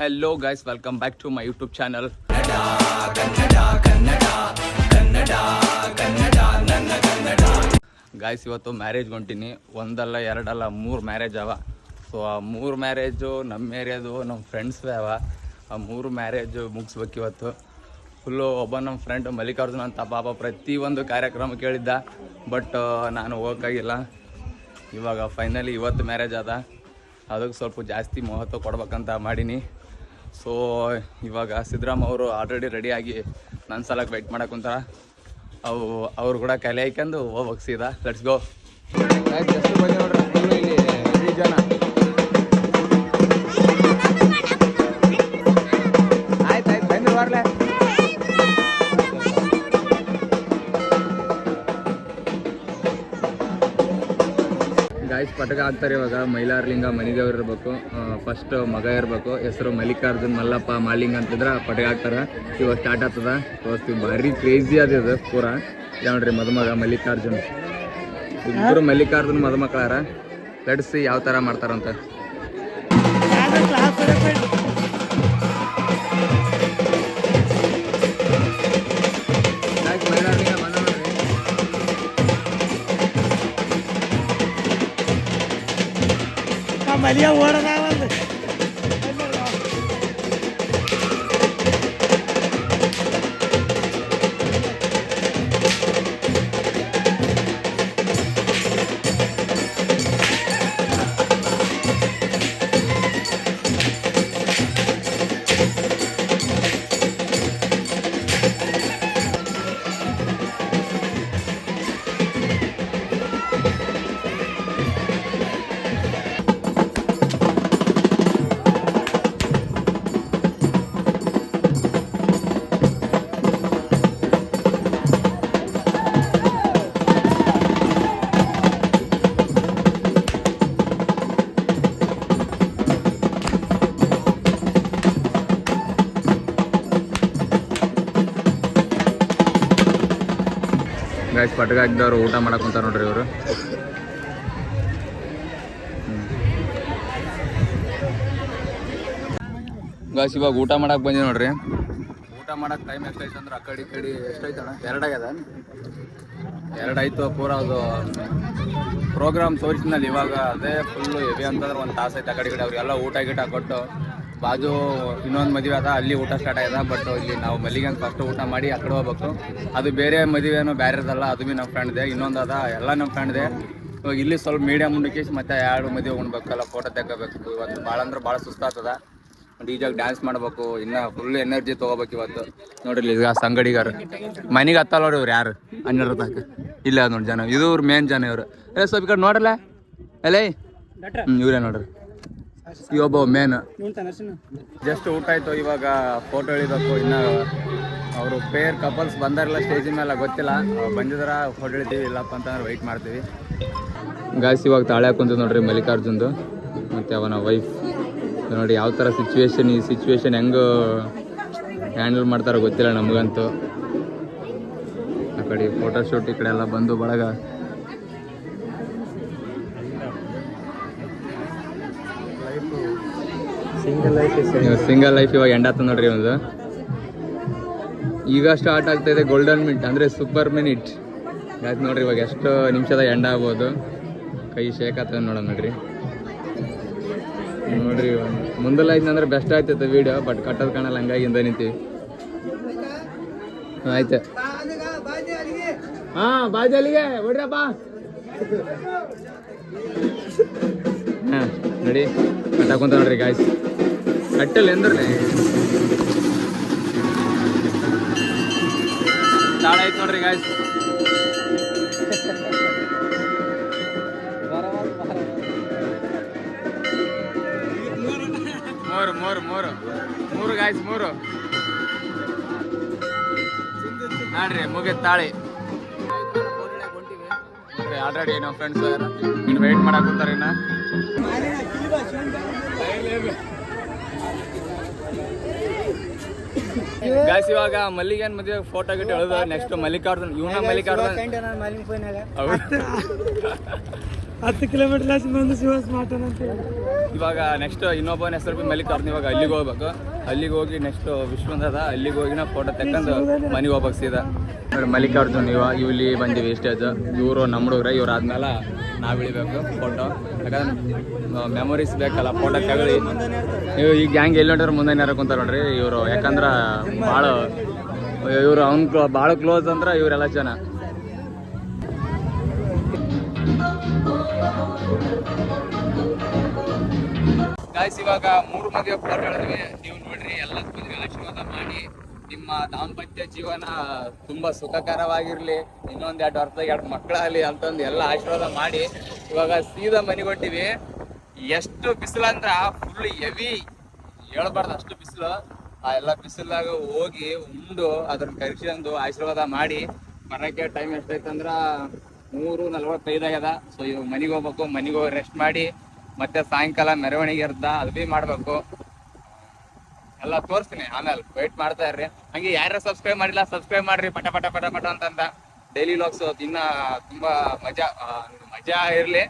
Hello guys, welcome back to my YouTube channel. Guys ಇವತ್ತು ಮ್ಯಾರೇಜ್ಗೆ ಹೊಂಟೀನಿ. ಒಂದಲ್ಲ ಎರಡಲ್ಲ 3 ಮ್ಯಾರೇಜ್ ಅವ. ಸೊ ಆ 3 ಮ್ಯಾರೇಜು ನಮ್ಮ ಏರಿಯಾದು ನಮ್ಮ ಫ್ರೆಂಡ್ಸ್ವೇ ಅವ. ಆ 3 ಮ್ಯಾರೇಜು ಮುಗಿಸ್ಬೇಕು ಇವತ್ತು. ಫುಲ್ಲು ಒಬ್ಬ ನಮ್ಮ ಫ್ರೆಂಡ್ ಮಲ್ಲಿಕಾರ್ಜುನ್ ಅಂತ ಪಾಪ ಪ್ರತಿಯೊಂದು ಕಾರ್ಯಕ್ರಮ ಕೇಳಿದ್ದ, ಬಟ್ ನಾನು ಹೋಗೋಕ್ಕಾಗಿಲ್ಲ. ಇವಾಗ ಫೈನಲಿ ಇವತ್ತು ಮ್ಯಾರೇಜ್ ಅದ, ಅದಕ್ಕೆ ಸ್ವಲ್ಪ ಜಾಸ್ತಿ ಮಹತ್ವ ಕೊಡ್ಬೇಕಂತ ಮಾಡೀನಿ. ಸೊ ಇವಾಗ ಸಿದ್ದರಾಮ ಅವರು ಆಲ್ರೆಡಿ ರೆಡಿಯಾಗಿ ನನ್ನ ಸಲಕ್ಕೆ ವೆಯ್ಟ್ ಮಾಡಕ್ಕಂತಾರ. ಅವ್ರು ಕೂಡ ಕಲೆ ಹಾಕ್ಯಂದು ಹೋಗ್ಬೇಕು ಸೀದಾ. Let's go. ಎಷ್ಟು ಬಂದು ನೋಡ್ರಿ ಫುಲ್ಲು ಇಲ್ಲಿ 3 ಜನ. ಆಯ್ತು ಬಂದು ಬರ್ಲೆ ಗಾಯ್ಸ್. ಪಟಕ ಹಾಕ್ತಾರೆ ಇವಾಗ. ಮೈಲಾರಲಿಂಗ ಮನಿದೇವ್ರು ಇರಬೇಕು, ಫಸ್ಟ್ ಮಗ ಇರಬೇಕು, ಹೆಸರು ಮಲ್ಲಿಕಾರ್ಜುನ್ ಮಲ್ಲಪ್ಪ ಮಾಲಿಂಗ ಅಂತಿದ್ರೆ ಪಟಕ ಹಾಕ್ತಾರೆ. ಇವಾಗ ಸ್ಟಾರ್ಟ್ ಆಗ್ತದ. ತೋರಿಸ್ತೀವಿ. ಭಾರಿ ಕ್ರೇಜಿ ಅದ ಪೂರ. ನೋಡ್ರಿ ಮದುಮಗ ಮಲ್ಲಿಕಾರ್ಜುನ್. ಇಬ್ಬರು ಮಲ್ಲಿಕಾರ್ಜುನ್ ಮದುಮಕ್ಕಳಾರ. ಲಡ್ಸಿ ಯಾವ ಥರ ಮಾಡ್ತಾರಂತ. ಮಲಿಯ ಓಡದ ಒಂದು ಗಾಯ್ಸ್. ಪಟಕ ಹಾಕಿದವ್ರು ಊಟ ಮಾಡಕ್ಕೆ ಕುಂತಾರ ನೋಡ್ರಿ ಇವರು. ಗಾಯ್ಸ್ ಇವಾಗ ಊಟ ಮಾಡಕ್ಕೆ ಬಂದಿ ನೋಡ್ರಿ. ಊಟ ಮಾಡಕ್ಕೆ ಟೈಮ್ ಎಷ್ಟೈತೆ ಅಂದ್ರೆ ಆ ಕಡೆ ಈ ಕಡೆ ಎಷ್ಟೈತಣ್ಣ? 2 ಆಗ್ಯದ. 2 ಆಯಿತು. ಪೂರ ಅದು ಪ್ರೋಗ್ರಾಮ್ ತೋರಿಸಿದ್ನಲ್ಲಿ ಇವಾಗ ಅದೇ ಫುಲ್ಲು ಹೆವಿ ಅಂತಂದ್ರೆ 1 ತಾಸು ಐತೆ. ಆ ಕಡೆ ಅವ್ರಿಗೆಲ್ಲ ಊಟ ಗೀಟ ಕೊಟ್ಟು ಬಾಜು ಇನ್ನೊಂದು ಮದುವೆ ಅದ, ಅಲ್ಲಿ ಊಟ ಸ್ಟಾರ್ಟ್ ಆಗ್ಯದ. ಬಟ್ ಇಲ್ಲಿ ನಾವು ಮಲ್ಲಿಗೆ ಅಂತ ಫಸ್ಟ್ ಊಟ ಮಾಡಿ ಆ ಕಡೆ ಹೋಗ್ಬೇಕು. ಅದು ಬೇರೆ ಮದುವೆನೋ ಬೇರೆದಲ್ಲ, ಅದು ಭೀ ನಮ್ಮ ಫ್ರೆಂಡ್ದೆ. ಇನ್ನೊಂದು ಅದ, ಎಲ್ಲ ನಮ್ಮ ಫ್ರೆಂಡ್ದೆ. ಇವಾಗ ಇಲ್ಲಿ ಸ್ವಲ್ಪ ಮೀಡಿಯಮ್ ಮುಂಡಕೇಶ್ ಮತ್ತೆ 2 ಮದುವೆ ಉಣ್ಬೇಕಲ್ಲ, ಫೋಟೋ ತೆಗೋಬೇಕು. ಇವತ್ತು ಭಾಳ ಅಂದ್ರೆ ಭಾಳ ಸುಸ್ತಾಗ್ತದ. ಈಜಾಗ ಡ್ಯಾನ್ಸ್ ಮಾಡ್ಬೇಕು, ಇನ್ನು ಫುಲ್ ಎನರ್ಜಿ ತೊಗೋಬೇಕು ಇವತ್ತು. ನೋಡ್ರಿ ಈಗ ಸಂಗಡಿಗಾರ ಮನೆಗೆ ಹತ್ತಲ್ಲ ನೋಡ್ರಿ ಇವ್ರು. ಯಾರು 12 ತನಕ ಇಲ್ಲ ಅದು ನೋಡಿ ಜನ. ಇದು ಇವ್ರು ಮೇನ್ ಜನ ಇವರು. ಸ್ವಲ್ಪ ಈ ಕಡೆ ನೋಡ್ರಲ್ಲ ಅಲ್ಲೇ. ಇವರೇ ನೋಡ್ರಿ, ಈ ಒಬ್ಬ ಮೇನ್. ಜಸ್ಟ್ ಊಟ ಆಯ್ತು. ಇವಾಗ ಫೋಟೋ ಎಳಿಬೇಕು. ಇನ್ನು ಅವರು ಪೇರ್ ಕಪಲ್ಸ್ ಬಂದಾರಲ್ಲ ಸ್ಟೇಜಿನ ಮೇಲೆ ಗೊತ್ತಿಲ್ಲ. ಬಂದಿದಾರ ಫೋಟೋ ಎಳಿತೀವಿ, ಇಲ್ಲಪ್ಪ ಅಂತಂದ್ರೆ ವೆಯ್ಟ್ ಮಾಡ್ತೀವಿ. ಗಾಯ್ಸ್ ಇವಾಗ ತಾಳೆ ಹಾಕೊಂತ ನೋಡ್ರಿ ಮಲ್ಲಿಕಾರ್ಜುನ್ದು ಮತ್ತು ಅವನ ವೈಫ್. ನೋಡಿ ಯಾವ ಥರ ಸಿಚುವೇಶನ್, ಈ ಸಿಚುವೇಶನ್ ಹೆಂಗೆ ಹ್ಯಾಂಡಲ್ ಮಾಡ್ತಾರೋ ಗೊತ್ತಿಲ್ಲ ನಮಗಂತೂ. ಆ ಕಡೆ ಫೋಟೋಶೂಟ್ ಈ ಕಡೆ ಎಲ್ಲ ಬಂದು ಬಳಗ. ಸಿಂಗಲ್ ಲೈಫ್ ಇವಾಗ ಎಂಡ್ ಆಗ್ತದೆ ನೋಡ್ರಿ ಒಂದು. ಈಗ ಸ್ಟಾರ್ಟ್ ಆಗ್ತಾಯಿದೆ ಗೋಲ್ಡನ್ ಮಿನಿಟ್, ಅಂದರೆ ಸೂಪರ್ ಮಿನಿಟ್. ಆಯ್ತು ನೋಡ್ರಿ ಇವಾಗ ಎಷ್ಟು ನಿಮಿಷದ ಎಂಡ್ ಆಗ್ಬೋದು. ಕೈ ಶೇಕ್ ಆಗ್ತದೆ ನೋಡೋಣ ನೋಡ್ರಿ. ನೋಡ್ರಿ ಮುಂದೆಲ್ಲ ಆಯ್ತು ಅಂದ್ರೆ ಬೆಸ್ಟ್ ಆಗ್ತೈತೆ ವೀಡಿಯೋ, ಬಟ್ ಕಟ್ಟೋದು ಕಾಣಲ್ಲ, ಹಂಗಾಗಿಂದ ನಿಂತೀವಿ. ಆಯ್ತು. ಹಾಂ ಬಾಜಿ ಅಲ್ಲಿಗೆ ಹೊಡ್ರಪ್ಪ. ಹಾಂ ನೋಡಿ ಕಟ್ಟಾಕೊಂತ ನೋಡ್ರಿ ಗಾಯ್ಸ್. ಕಟ್ಟಲ್ಲಿ ಎಂದ್ರೇ ತಾಳ ಆಯ್ತು ನೋಡ್ರಿ ಗಾಯ್ಸ್. ಮೂರು ಗಾಯ್ಸ್ 3 ನೋಡ್ರಿ ಮುಗಿದ ತಾಳಿ. ಆಲ್ರೆಡಿ ನಮ್ಮ ಫ್ರೆಂಡ್ಸ್ ಇನ್ನು ವೆಯ್ಟ್ ಮಾಡಕ್ಕೆ ಕೂತಾರೆ. ಇನ್ನು ಗಾಯ್ಸ್ ಇವಾಗ ಮಲ್ಲಿಗೆ ಮದುವೆ ಫೋಟೋ ಗಿಟ್ಟು ಹೇಳೋದು. ನೆಕ್ಸ್ಟ್ ಮಲ್ಲಿಕಾರ್ಜುನ್, ಇವನ ಮಲ್ಲಿಕಾರ್ಜುನ್ 10 ಕಿಲೋಮೀಟರ್ ಬಂದು ಶಿವಾಸ್ ಮಾಡ್ತಾನಂತ. ಇವಾಗ ನೆಕ್ಸ್ಟ್ ಇನ್ನೊಬ್ಬನ ಹೆಸರು ಮಲ್ಲಿಕಾರ್ಜುನ್. ಇವಾಗ ಅಲ್ಲಿಗೆ ಹೋಗ್ಬೇಕು. ಅಲ್ಲಿಗೆ ಹೋಗಿ ನೆಕ್ಸ್ಟ್ ವಿಶ್ವಂದದ ಅಲ್ಲಿಗೆ ಹೋಗಿನ ಫೋಟೋ ತೆಕ್ಕೊಂಡು ಮನೆಗೆ ಹೋಗ್ಬೇಕು ಸೀದಾ. ನೋಡಿ ಮಲ್ಲಿಕಾರ್ಜುನ್ ಇಲ್ಲಿ ಬಂದೀವಿ ಸ್ಟೇಜ್. ಇವರು ನಮ್ಮ ಹುಡುಗ್ರೆ, ಇವ್ರು ಆದ್ಮೇಲೆ ನಾವು ಇಳಿಬೇಕು ಫೋಟೋ. ಯಾಕಂದ್ರೆ ಮೆಮೊರೀಸ್ ಬೇಕಲ್ಲ ಫೋಟೋ ತಗೊಳ್ಳಿ. ನೀವು ಈ ಗ್ಯಾಂಗ್ ಎಲ್ಲಿ ನೋಡಿದ್ರೆ ಮುಂದೆ ಯಾರು ಕುಂತಾರ ನೋಡ್ರಿ ಇವರು. ಯಾಕಂದ್ರೆ ಭಾಳ ಇವರು ಭಾಳ ಕ್ಲೋಸ್ ಅಂದ್ರೆ ಇವರೆಲ್ಲ ಜನ. ಗಾಯ್ಸ್ ಇವಾಗ 3 ಮದುವೆ ಫೋಟೋ ಹೇಳಿದ್ವಿ. ನೀವು ನೋಡ್ರಿ ಎಲ್ಲ ಮದುವೆ ಆಶೀರ್ವಾದ ಮಾಡಿ ನಿಮ್ಮ ದಾಂಪತ್ಯ ಜೀವನ ತುಂಬಾ ಸುಖಕರವಾಗಿರ್ಲಿ, ಇನ್ನೊಂದ್ 2 ವರ್ಷದಾಗ 2 ಮಕ್ಕಳಾಗಲಿ ಅಂತಂದು ಎಲ್ಲ ಆಶೀರ್ವಾದ ಮಾಡಿ ಇವಾಗ ಸೀದಾ ಮನೆಗೆ ಹೊಂಟಿವಿ. ಎಷ್ಟು ಬಿಸಿಲು ಅಂದ್ರ ಫುಲ್ ಹೆವಿ, ಹೇಳ್ಬಾರ್ದು ಅಷ್ಟು ಬಿಸಿಲು. ಆ ಎಲ್ಲ ಬಿಸಿಲಾಗ ಹೋಗಿ ಉಂಡು ಅದ್ರ ಕರ್ಸ್ಕೊಂಡು ಆಶೀರ್ವಾದ ಮಾಡಿ ಬರೋಕ್ಕೆ ಟೈಮ್ ಎಷ್ಟೈತಂದ್ರ 3:45 ಆಗ್ಯದ. ಸೊ ಇವಾಗ ಮನೆಗೆ ಹೋಗ್ಬೇಕು. ಮನೆಗೆ ಹೋಗಿ ರೆಸ್ಟ್ ಮಾಡಿ ಮತ್ತೆ ಸಾಯಂಕಾಲ ಮೆರವಣಿಗೆ ಇರ್ದ ಅದು ಭೀ ಮಾಡ್ಬೇಕು. ಎಲ್ಲ ತೋರಿಸ್ತೀನಿ ಆಮೇಲೆ, ವೇಟ್ ಮಾಡ್ತಾ ಇರ್ರಿ. ಹಂಗೆ ಯಾರು ಸಬ್ಸ್ಕ್ರೈಬ್ ಮಾಡಿಲ್ಲ ಸಬ್ಸ್ಕ್ರೈಬ್ ಮಾಡ್ರಿ ಪಟ ಪಟ ಪಟ ಪಟ ಅಂತಂದ. ಡೈಲಿ ವ್ಲಾಗ್ಸ್ ಇನ್ನ ತುಂಬಾ ಮಜಾ ಇರ್ಲಿ.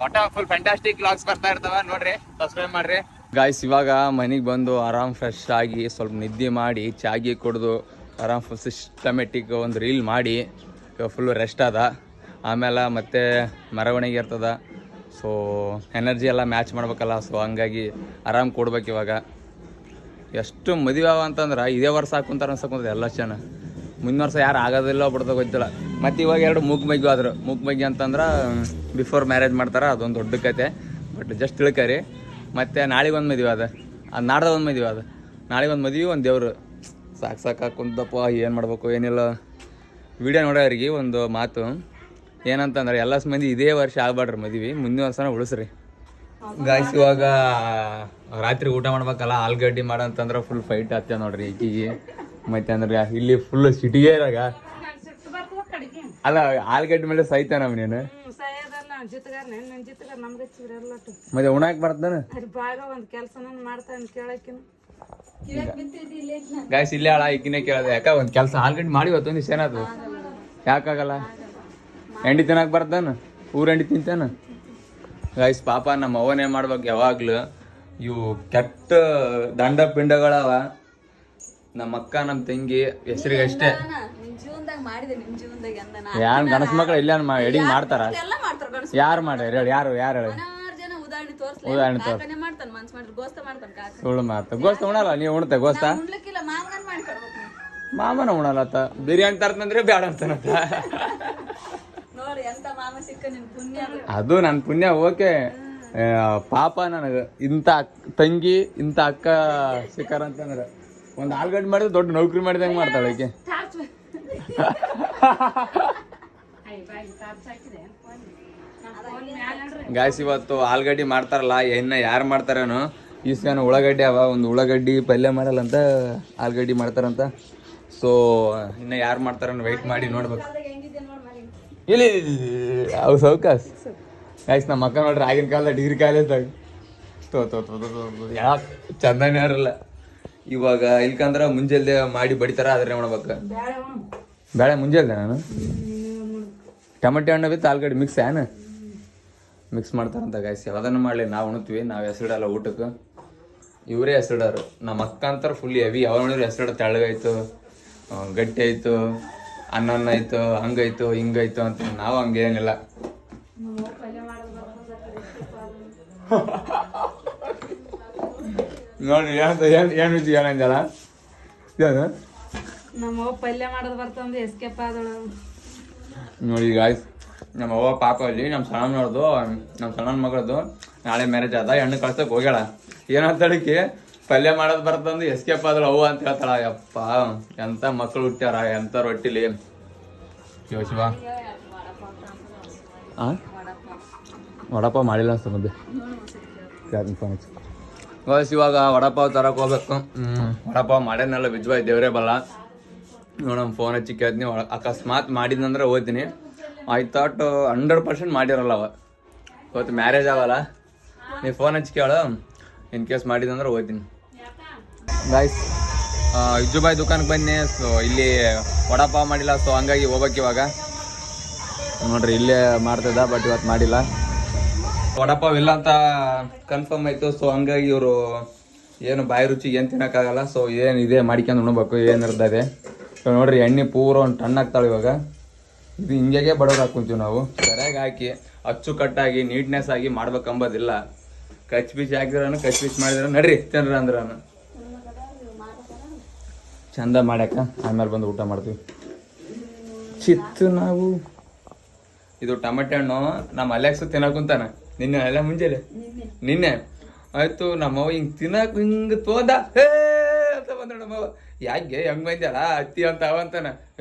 ಒಟ್ಟ ಫುಲ್ ಫ್ಯಾಂಟಾಸ್ಟಿಕ್ ವ್ಲಾಗ್ಸ್ ಬರ್ತಾ ಇರ್ತಾವ, ನೋಡ್ರಿ ಸಬ್ಸ್ಕ್ರೈಬ್ ಮಾಡ್ರಿ. ಗಾಯ್ಸ್ ಇವಾಗ ಮನೆಗೆ ಬಂದು ಆರಾಮ್ ಫ್ರೆಶ್ ಆಗಿ ಸ್ವಲ್ಪ ನಿದ್ದೆ ಮಾಡಿ ಚಾಗಿ ಕುಡಿದು ಆರಾಮ್ ಫುಲ್ ಸಿಸ್ಟಮೆಟಿಕ್ ಒಂದು ರೀಲ್ ಮಾಡಿ ಇವಾಗ ಫುಲ್ಲು ರೆಸ್ಟ್ ಅದ. ಆಮೇಲೆ ಮತ್ತೆ ಮೆರವಣಿಗೆ ಇರ್ತದ. ಸೊ ಎನರ್ಜಿ ಎಲ್ಲ ಮ್ಯಾಚ್ ಮಾಡ್ಬೇಕಲ್ಲ. ಸೊ ಹಂಗಾಗಿ ಆರಾಮ್ ಕೊಡ್ಬೇಕು. ಇವಾಗ ಎಷ್ಟು ಮದುವೆ ಅಂತಂದ್ರೆ ಇದೇ ವರ್ಷ ಹಾಕೊಂತಾರೆ ಅನ್ಸಕೊಂತದೆ ಎಲ್ಲ ಜನ. ಮುಂದಿನ ವರ್ಷ ಯಾರು ಆಗೋದಿಲ್ಲ ಬಿಡ್ತಾ ಗೊತ್ತಿಲ್ಲ. ಮತ್ತು ಇವಾಗ 2 ಮೂಗ್ ಮಗ್ಗಿ ಆದರು. ಮೂಗ್ ಮಗ್ಗಿ ಅಂತಂದ್ರೆ ಬಿಫೋರ್ ಮ್ಯಾರೇಜ್ ಮಾಡ್ತಾರೆ, ಅದೊಂದು ದೊಡ್ಡ ಕತೆ. ಬಟ್ ಜಸ್ಟ್ ತಿಳ್ಕರಿ. ಮತ್ತು ನಾಳೆಗೆ ಒಂದು ಮದುವೆ ಅದ, ಅದು ನಾಡ್ದ ಒಂದು ಮದುವೆ ಅದ. ನಾಳೆಗೆ ಒಂದು ಮದುವೆ, ಒಂದು ದೇವ್ರು. ಸಾಕು ಕುಂತಪ್ಪ ಏನು ಮಾಡ್ಬೇಕು ಏನಿಲ್ಲ. ವಿಡಿಯೋ ನೋಡೋರಿಗೆ ಒಂದು ಮಾತು ಏನಂತಂದ್ರೆ ಎಲ್ಲ ಮಂದಿ ಇದೇ ವರ್ಷ ಆಗ್ಬಾಡ್ರಿ ಮದುವೆ, ಮುಂದಿನ ವರ್ಷನ ಉಳಿಸ್ರಿ. ಗಾಯ್ಸ್ ಇವಾಗ ರಾತ್ರಿ ಊಟ ಮಾಡ್ಬೇಕಲ್ಲ, ಆಲೂಗಡ್ಡೆ ಮಾಡಂತಂದ್ರೆ ಫುಲ್ ಫೈಟ್ ಆಗ್ತೇವೆ ನೋಡ್ರಿ ಈಕಿಗೆ. ಮತ್ತೆ ಅಂದ್ರೆ ಇಲ್ಲಿ ಫುಲ್ ಸಿಟಿಗೆ ಇರಾಗ ಅಲ್ಲ ಆಲೂಗಡ್ಡೆ ಮೇಲೆ ಸೈತ ನಮ್ ನೀನು ಮತ್ತೆ ಉಣಾಕ್ ಬರ್ತಾನ. ಗಾಯ್ಸ್ ಇಲ್ಲೇ ಅಳ ಈಕಿನೇ ಕೇಳದೆ. ಯಾಕ ಒಂದ್ ಕೆಲಸ ಆಲೂಗಡ್ಡೆ ಮಾಡಿ ಇವತ್ತೊಂದು ದಿವಸ ಏನಾದ್ರು ಯಾಕಾಗಲ್ಲ? ಎಂಡಿ ತಿನ್ನಕ್ ಬರ್ತಾನ, ಊರಂಡಿ ತಿಂತಾನ. ಗಾಯ್ಸ್ ಪಾಪ ನಮ್ಮ ಅವನೇ ಮಾಡ್ಬೇಕು ಯಾವಾಗ್ಲೂ. ಇವು ಕೆಟ್ಟ ದಂಡ ಪಿಂಡಗಳವ. ನಮ್ಮ ಅಕ್ಕ ನಮ್ಮ ತಂಗಿ ಹೆಸರಿಗೆ ಅಷ್ಟೇ. ಯಾರು ಗಣಸ ಮಕ್ಳು ಇಲ್ಲ ಎಡಿಂಗ್ ಮಾಡ್ತಾರ? ಯಾರು ಮಾಡ್ಯಾರ ಹೇಳಿ? ಯಾರು ಹೇಳಿ ಉದಾಹರಣೆ ತೋರ್ಸ. ಸುಳ್ಳು ಮಾತು. ಗೋಸ್ತ ಉಣಲ್ಲ ನೀವು? ಉಣ್ತೆ ಗೋಸ್ತ? ಮಾಮನ ಉಣಲ್ಲತ್ತ. ಬಿರಿಯಾನಿ ತರ್ತಂದ್ರೆ ಬ್ಯಾಡ ಅಂತಾನತ್ತ. ಅದು ನನ್ನ ಪುಣ್ಯ. ಓಕೆ ಪಾಪ ನನಗೆ ಇಂಥ ತಂಗಿ ಇಂಥ ಅಕ್ಕ ಸಿಕ್ಕಾರ ಅಂತಂದ್ರೆ ಒಂದು ಆಲೂಗಡ್ಡೆ ಮಾಡಿದ್ರೆ ದೊಡ್ಡ ನೌಕರಿ ಮಾಡಿದಂಗೆ ಮಾಡ್ತಾಳೆ ಆಕೆ. ಗಾಯ್ಸ್ ಇವತ್ತು ಆಲೂಗಡ್ಡೆ ಮಾಡ್ತಾರಲ್ಲ, ಇನ್ನ ಯಾರು ಮಾಡ್ತಾರೇನೋ. ಈಸ್ಗಾನ ಉಳ್ಳಾಗಡ್ಡಿ ಅವ, ಒಂದು ಉಳ್ಳಾಗಡ್ಡಿ ಪಲ್ಯ ಮಾಡಲ್ಲಂತ ಆಲೂಗಡ್ಡೆ ಮಾಡ್ತಾರಂತ. ಸೊ ಇನ್ನು ಯಾರು ಮಾಡ್ತಾರನ್ನ ವೆಯ್ಟ್ ಮಾಡಿ ನೋಡ್ಬೇಕು. ಇಲ್ಲಿ ಅವು ಸೌಕಾಸ್ ಗಾಯ್ಸ್. ನಮ್ಮ ಅಕ್ಕ ನೋಡ್ರಿ ಆಗಿನ ಕಾಲದ ಡಿಗ್ರಿ ಕಾಲೇಜ್ದಾಗ ಯಾಕೆ ಚಂದನೇ ಇರಲ್ಲ. ಇವಾಗ ಇಲ್ಕಂದ್ರೆ ಮುಂಜಾನೆ ಮಾಡಿ ಬಡಿತಾರ, ಅದ್ರೆ ಮಾಡ್ಬೇಕು. ಬೇಳೆ ಮುಂಜಾನೆ ನಾನು ಟೊಮೆಟೊ ಹಣ್ಣು ಬಿತ್ತು ಆಲೂಗಡ್ಡೆ ಮಿಕ್ಸ್ ಏನು ಮಿಕ್ಸ್ ಮಾಡ್ತಾರಂತ ಗಾಯ್ಸ್. ಅದನ್ನು ಮಾಡಲಿ ನಾವು ಉಣ್ತೀವಿ, ನಾವು ಹೆಸರಿಡಲ್ಲ ಊಟಕ್ಕೆ. ಇವರೇ ಹೆಸರಿಡೋರು. ನಮ್ಮ ಅಕ್ಕ ಅಂತಾರೆ ಫುಲ್ ಹೆವಿ. ಯಾವ ನೋಡಿದ್ರೆ ಹೆಸರಿಡ ತೆಳ್ಳಗಾಯ್ತು, ಗಟ್ಟಿ ಆಯಿತು, ಅನ್ನ ಆಯಿತು, ಹಂಗಾಯ್ತು ಹಿಂಗಾಯ್ತು ಅಂತ. ನಾವು ಹಂಗೇನಿಲ್ಲ. ನೋಡಿ ಏನು ವಿಷಯ ಏನಂದಲ್ಲ ನೋಡಿ ಗಾಯ್ಸ್. ನಮ್ಮ ಅವ್ವ ಪಾಪ ಅಲ್ಲಿ ನಮ್ಮ ಸಣ್ಣನವ್ರದ್ದು, ನಮ್ಮ ಸಣ್ಣನ ಮಗಳದ್ದು ನಾಳೆ ಮ್ಯಾರೇಜ್ ಆದ. ಹೆಣ್ಣು ಕಳ್ಸಕ್ಕೆ ಹೋಗ್ಯಾಳ. ಏನಂತಳಿಕೆ ಪಲ್ಯ ಮಾಡೋದು ಬರ್ತಂದು ಎಸ್ಕೇಪ್ ಆದಳು ಅವ್ವ ಅಂತ ಹೇಳ್ತಾಳ. ಯಪ್ಪ ಎಂಥ ಮಕ್ಕಳು ಹುಟ್ಟ್ಯಾರ, ಎಂಥ ರೊಟ್ಟಿಲಿ. ಶಿವ ವಡಪಾವ್ ಮಾಡಿಲ್ಲ ಅನ್ಸ್ತ ಮುಂದೆ. ಇವಾಗ ವಡಪಾವ್ ತರಕ್ಕೆ ಹೋಗ್ಬೇಕು. ವಡಪಾವ್ ಮಾಡ್ಯಾನಲ್ಲ ವಿಜ್ವಾಯ್ ದೇವರೇ ಬಲ್ಲ. ನೋಡಮ್ಮ ಫೋನ್ ಹಚ್ಚಿ ಕೇಳ್ತೀನಿ. ಅಕಸ್ಮಾತ್ ಮಾಡಿದ್ನಂದ್ರೆ ಹೋಗ್ತೀನಿ. ಐ ಥಾಟ್ 100% ಮಾಡಿರಲ್ಲ ಅವ. ಇವತ್ತು ಮ್ಯಾರೇಜ್ ಆಗಲ್ಲ. ನೀವು ಫೋನ್ ಹಚ್ಚಿ ಕೇಳು, ಇನ್ ಕೇಸ್ ಮಾಡಿದಂದ್ರೆ ಹೋಗ್ತೀನಿ. ಗಾಯ್ಸ್ ಇಜ್ಜುಬಾಯ್ ದುಕಾನ್ಗೆ ಬನ್ನಿ. ಸೊ ಇಲ್ಲಿ ವಡಪಾವ್ ಮಾಡಿಲ್ಲ, ಸೊ ಹಂಗಾಗಿ ಹೋಗ್ಬೇಕು ಇವಾಗ. ನೋಡ್ರಿ ಇಲ್ಲೇ ಮಾಡ್ತಿದ್ದ, ಬಟ್ ಇವತ್ತು ಮಾಡಿಲ್ಲ. ವಡಪಾವ್ ಇಲ್ಲ ಅಂತ ಕನ್ಫರ್ಮ್ ಆಯ್ತು. ಸೊ ಹಂಗಾಗಿ ಇವರು ಏನು ಬಾಯಿ ರುಚಿ ಏನು ತಿನ್ನೋಕ್ಕಾಗಲ್ಲ. ಸೊ ಏನಿದೆ ಮಾಡ್ಕೊಂಡು ಉಣ್ಬೇಕು ಏನಿರ್ತದೆ. ಸೊ ನೋಡ್ರಿ ಎಣ್ಣೆ ಪೂರ ಒಂದು ಟನ್ ಆಗ್ತಾಳೆ ಇವಾಗ. ಇದು ಹಿಂಗೆ ಬಡವ್ರು ಹಾಕೊಂತೀವಿ ನಾವು. ಸರಿಯಾಗಿ ಹಾಕಿ ಅಚ್ಚುಕಟ್ಟಾಗಿ ನೀಟ್ನೆಸ್ ಆಗಿ ಮಾಡ್ಬೇಕಂಬೋದಿಲ್ಲ. ಕಚ್ ಪೀಚ್ ಹಾಕಿದ್ರೂ ಕಚ್ ಪೀಚ್ ಮಾಡಿದ್ರೆ ನಡ್ರಿ ತಿನ್ರ ಅಂದ್ರೆ ಚಂದ ಮಾಡ್ಯಾಕ ಆಮೇಲೆ ಬಂದು ಊಟ ಮಾಡ್ತೀವಿ. ಚಿತ್ತು ನಾವು ಇದು ಟೊಮೆಟೊ ಹಣ್ಣು ನಮ್ಮ ಅಲೆಕ್ಸು ತಿನ್ನಕುಂತಾನ ನಿನ್ನೆ ಎಲ್ಲ ಮುಂಜಾನೆ ನಿನ್ನೆ ಆಯ್ತು. ನಮ್ಮವ್ವ ಹಿಂಗೆ ತಿನ್ನಕ್ ಹಿಂಗೆ ತೋದ ಹೇ ಅಂತ ಬಂದ ನಮ್ಮವ್ವ. ಯಾಕೆ ಹೆಂಗ್ ಬಂದ್ಯಲ್ಲ ಅತ್ತಿ ಅಂತ ಅವಂತಾನ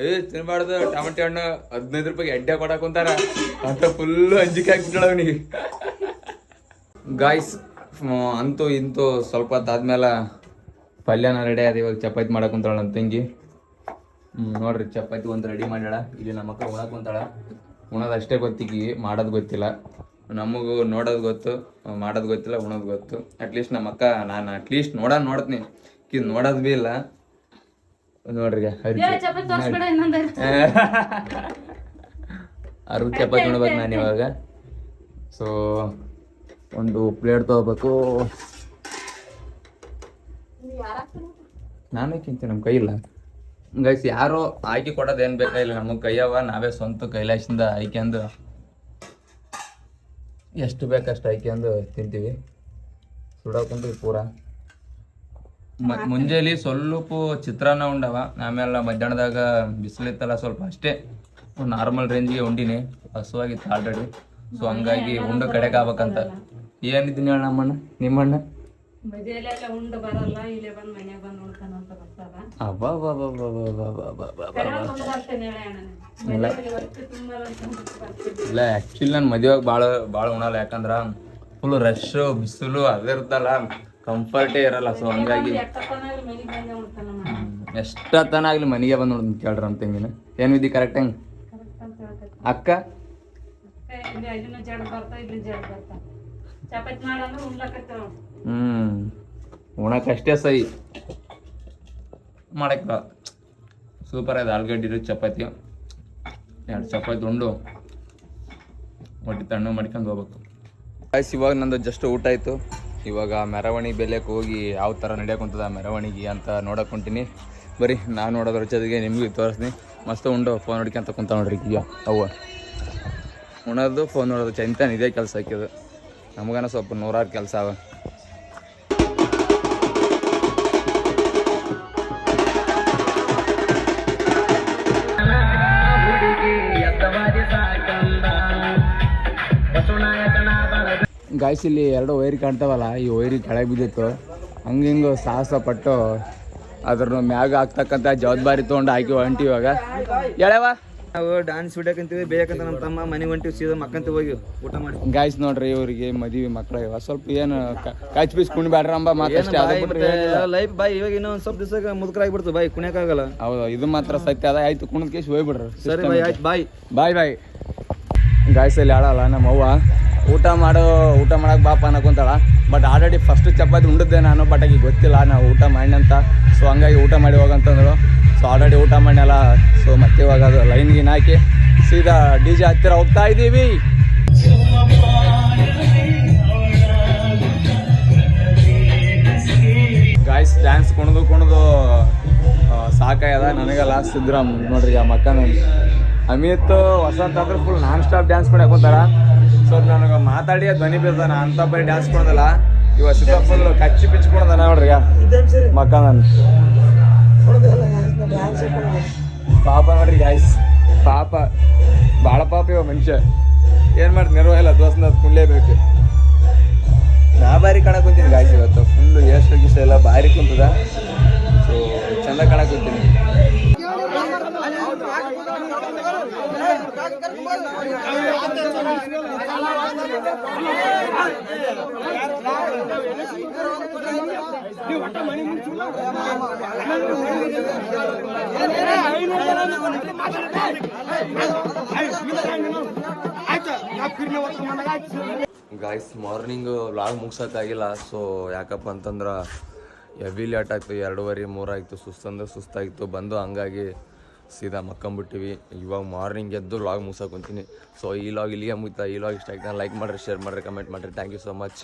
ತಿನ್ಬಾರ್ದು ಟೊಮೆಟೊ ಹಣ್ಣು 15 ರೂಪಾಯಿಗೆ ಎಡ್ಡೆ ಕೊಡಕ್ ಕುಂತಾರ ಅಂತ ಫುಲ್ಲು ಅಂಜಿಕೆ ಹಾಕ್ಬಿಟ್ಟಾಳ ಅವನಿಗೆ. ಗಾಯ್ಸ್ ಅಂತೂ ಇಂತೂ ಸ್ವಲ್ಪ ಹೊತ್ತಾದ್ಮೇಲೆ ಪಲ್ಯನ ರೆಡಿ ಆದ. ಇವಾಗ ಚಪಾತಿ ಮಾಡಕ್ ಕುಂತಾಳ ನನ್ನ ತಂಗಿ. ನೋಡ್ರಿ ಚಪಾತಿ ಒಂದು ರೆಡಿ ಮಾಡ್ಯಾಳ. ಇಲ್ಲಿ ನಮ್ಮ ಅಕ್ಕ ಉಣಕ್ ಕುಂತಾಳ. ಉಣೋದು ಅಷ್ಟೇ ಗೊತ್ತಿಗೆ ಮಾಡೋದು ಗೊತ್ತಿಲ್ಲ. ನಮಗೂ ನೋಡೋದು ಗೊತ್ತು, ಮಾಡೋದು ಗೊತ್ತಿಲ್ಲ, ಉಣೋದು ಗೊತ್ತು. ಅಟ್ಲೀಸ್ಟ್ ನಮ್ಮ ಅಕ್ಕ ನಾನು ಅಟ್ಲೀಸ್ಟ್ ನೋಡ್ತೀನಿ ಇದು ನೋಡೋದು ಭೀ ಇಲ್ಲ. ನೋಡ್ರಿ ಅರ್ಧ ಚಪಾತಿ ಉಣ್ಬೇಕು ನಾನು ಇವಾಗ. ಸೊ ಒಂದು ಪ್ಲೇಟ್ ತಗೋಬೇಕು. ನಾನೇ ತಿಂತೀನಿ, ನಮ್ಮ ಕೈ ಇಲ್ಲ ಗೈಸ್. ಯಾರು ಆಯ್ಕೆ ಕೊಡೋದು ಏನು ಬೇಕಾಗಿಲ್ಲ, ನಮಗೆ ಕೈಯವ ನಾವೇ ಸ್ವಂತ ಕೈಲಾಶಿಂದ ಆಯ್ಕೆಂದು ಎಷ್ಟು ಬೇಕಷ್ಟು ಆಯ್ಕೆಂದು ತಿಂತೀವಿ. ಸುಡೋಕಂತೀವಿ ಪೂರ. ಮುಂಜಾನೆ ಸ್ವಲ್ಪ ಚಿತ್ರಾನ್ನ ಉಂಡವ. ಆಮೇಲೆ ಮಧ್ಯಾಹ್ನದಾಗ ಬಿಸಿಲಿತ್ತಲ್ಲ ಸ್ವಲ್ಪ ಅಷ್ಟೇ ನಾರ್ಮಲ್ ರೇಂಜಿಗೆ ಉಂಡಿನಿ. ಹಸುವಾಗಿತ್ತು ಆಲ್ರೆಡಿ. ಸೊ ಹಂಗಾಗಿ ಉಂಡು ಕಡೆಗೆ ಆಗ್ಬೇಕಂತ. ಏನಿದ್ದೀನಿ ಹೇಳ ನಮ್ಮಣ್ಣ ನಿಮ್ಮಣ್ಣ ಇಲ್ಲ ಆ್ಯಕ್ಚುಲಿ ನಾನು ಮದುವೆಗೆ ಭಾಳ ಉಣಲ್ಲ. ಯಾಕಂದ್ರೆ ಫುಲ್ ರಶ್ ಬಿಸಿಲು ಅದಿರ್ತಲ್ಲ, ಕಂಫರ್ಟೇ ಇರಲ್ಲ. ಸೊ ಹಂಗಾಗಿ ಎಷ್ಟೊತ್ತನ ಆಗ್ಲಿ ಮನೆಗೆ ಬಂದು ನೋಡ್ ಕೇಳ್ರಿ ನಮ್ಮ ತಂಗಿನ. ಏನು ವಿಧಿ ಕರೆಕ್ಟ್ ಹೆಂಗೆ ಅಕ್ಕ? ಉಣಕಷ್ಟೇ ಸೈ ಮಾಡಕ್ಕ ಸೂಪರ್ ಆಯ್ತು. ಆಲೂಗಡ್ಡೆ ಚಪಾತಿ 2 ಚಪಾತಿ ಉಂಡು ಹೊಟ್ಟೆ ತಣ್ಣಗೆ ಮಾಡ್ಕೊಂಡು ಹೋಗ್ಬೇಕು. ಆಯ್ತು ಇವಾಗ ನಂದು ಜಸ್ಟ್ ಊಟ ಆಯಿತು. ಇವಾಗ ಮೆರವಣಿಗೆ ಬೆಲೆಕ್ಕೆ ಹೋಗಿ ಯಾವ ಥರ ನಡೆಯೋಕುಂತದ ಮೆರವಣಿಗೆ ಅಂತ ನೋಡಕ್ಕೆ ಹೊಂಟೀನಿ. ಬರೀ ನಾನು ನೋಡೋದ್ರ ಜೊತೆಗೆ ನಿಮಗೂ ತೋರಿಸ್ತೀನಿ. ಮಸ್ತ್ ಉಂಡು ಫೋನ್ ಹೊಡ್ಕೊಂತ ಕುಂತ ನೋಡ್ರಿ. ಈಗ ಅವ ಉಣೋದು ಫೋನ್ ನೋಡೋದು ಚಂತಾನ ಇದೇ ಕೆಲಸ ಹಾಕಿದ್ದು. ನಮಗನ ಸ್ವಲ್ಪ 100 ಕೆಲಸ ಅವ. ಗಾಯ್ಸ್ ಇಲ್ಲಿ 2 ವೈರ್ ಕಾಣ್ತಾವಲ್ಲ, ಈ ವೈರಿಗೆ ಕೆಳಗೆ ಬಿದ್ದಿತ್ತು. ಹಂಗೆ ಸಾಹಸ ಪಟ್ಟು ಅದ್ರ ಮ್ಯಾಗ ಹಾಕ್ತಕ್ಕಂಥ ಜವಾಬ್ದಾರಿ ತೊಗೊಂಡು ಹಾಕಿ ಹೊಂಟಿ. ಇವಾಗ ಹೇಳವ ನಾವು ಡಾನ್ಸ್ ಬಿಡಕಂತೀವಿ ಬೇಕಂತ ನಮ್ಮ ತಮ್ಮ ಮನೆಗೆ ಹೊಂಟಿವಿ. ಸೀದಾ ಮಕ್ಕಂತ ಹೋಗಿ ಊಟ ಮಾಡಿ. ಗಾಯ್ಸ್ ನೋಡ್ರಿ ಇವ್ರಿಗೆ ಮದುವೆ ಮಕ್ಕಳು ಸ್ವಲ್ಪ ಏನು ಕಾಚ್ ಪೀಸ್ ಕುಣಿಬ್ಯಾಡ್ರ ಅಂಬ ಮಾತಷ್ಟೇ. ಲೈಫ್ ಬಾಯ್ ಇವಾಗ ಇನ್ನೊಂದು ಸ್ವಲ್ಪ ದಿವಸ ಮುದುಕರಾಗ್ಬಿಡ್ತು ಬಾಯ್, ಕುಣಿಯಕ್ಕಾಗಲ್ಲ. ಹೌದು ಇದು ಮಾತ್ರ ಸತ್ಯ ಅದ. ಆಯ್ತು ಕುಣಿದ್ ಕೇಸ್ ಹೋಗ್ಬಿಡ್ರಿ. ಸರಿ ಬಾಯ್, ಆಯ್ತು ಬಾಯ್ ಬಾಯ್ ಬಾಯ್. ಗಾಯ್ಸಲ್ಲಿ ಹೇಳಲ್ಲ ನಮ್ಮ ಅವ್ವ ಊಟ ಮಾಡಕ್ಕೆ ಬಾಪ ಅನ್ನಕೊಂತಾಳ. ಬಟ್ ಆಲ್ರೆಡಿ ಫಸ್ಟ್ ಚಪಾತಿ ಉಂಡಿದ್ದೆ ನಾನು. ಬಟ್ ಆಗಿ ಗೊತ್ತಿಲ್ಲ ನಾವು ಊಟ ಮಾಡಿ ಅಂತ. ಸೊ ಹಂಗಾಗಿ ಊಟ ಮಾಡಿ ಹೋಗಂತಂದ್ರು. ಸೊ ಆಲ್ರೆಡಿ ಊಟ ಮಾಡಿನಲ್ಲ. ಸೊ ಮತ್ತೆ ಇವಾಗ ಅದು ಲೈನ್ಗಿನ ಹಾಕಿ ಸೀದಾ DJ ಹತ್ತಿರ ಹೋಗ್ತಾ ಇದ್ದೀವಿ. ಗಾಯ್ಸ್ ಡ್ಯಾನ್ಸ್ ಕುಣಿದು ಸಾಕಾಯದ ನನಗೆಲ್ಲ. ಸಿದ್ರಾಮ್ ನೋಡ್ರಿ ಆ ಮಕ್ಕನ ಅಮಿತ್ ವಸಂತ ಅಂದ್ರೆ ಫುಲ್ ನಾನ್ ಸ್ಟಾಪ್ ಡ್ಯಾನ್ಸ್ ಮಾಡಿ ಹಾಕೊಂತಾರ. ಸೊ ನನಗೆ ಮಾತಾಡಿ ಧ್ವನಿ ಬೀಳ್ತಾನ ಅಂತ ಬರೀ ಡ್ಯಾನ್ಸ್ ಕೊಡೋದಲ್ಲ. ಇವಾಗ ಸಿದ್ಧ ಫುಲ್ ಕಚ್ಚಿ ಪಿಚ್ಚಿ ಕೊಡೋದಾನ ನೋಡ್ರಿ ಮಕ್ಕ. ನಾನು ಪಾಪ ನೋಡ್ರಿ ಗಾಯ್ಸ್, ಪಾಪ ಭಾಳ ಪಾಪ ಇವ ಮನುಷ್ಯ. ಏನು ಮಾಡಿ ನೆರವಿಲ್ಲ ದೋಸ್ತ ಕುಂಡ್ಲೇಬೇಕು. ನಾ ಬಾರಿ ಕಾಣಕ್ ಕುಂತೀನಿ ಗಾಯ್ಸ್ ಇವತ್ತು. ಫುಲ್ಲು ಎಷ್ಟು ಗಿಷ್ಟ ಎಲ್ಲ ಬಾರಿ ಕುಂತದ. ಸೊ ಚಂದ ಕಾಣಕ್ ಕುಂತೀನಿ. ಗಾಯ್ಸ್ ಮಾರ್ನಿಂಗ್ ವ್ಲಾಗ್ ಮುಗ್ಸೋಕ್ಕಾಗಿಲ್ಲ. ಸೊ ಯಾಕಪ್ಪ ಅಂತಂದ್ರೆ ಹೆವಿ ಲೇಟ್ ಆಯಿತು. 2:30 3 ಆಯಿತು. ಸುಸ್ತಂದ್ರೆ ಸುಸ್ತಾಗಿತ್ತು ಬಂದು. ಹಂಗಾಗಿ ಸೀದಾ ಮಕ್ಕಂಬಿಟ್ಟಿವಿ. ಇವಾಗ ಮಾರ್ನಿಂಗ್ ಎದ್ದು ಲಾಗ್ ಮುಗಿಸೋಕೊಂತೀನಿ. ಸೊ ಈ ಲಾಗ್ ಇಲ್ಲಿಗೆ ಮುಗಿತಾ. ಈ ಲಾಗ್ ಇಷ್ಟ ಆಯ್ತು ಲೈಕ್ ಮಾಡಿರಿ, ಶೇರ್ ಮಾಡಿರಿ, ಕಮೆಂಟ್ ಮಾಡಿರಿ. Thank you so much.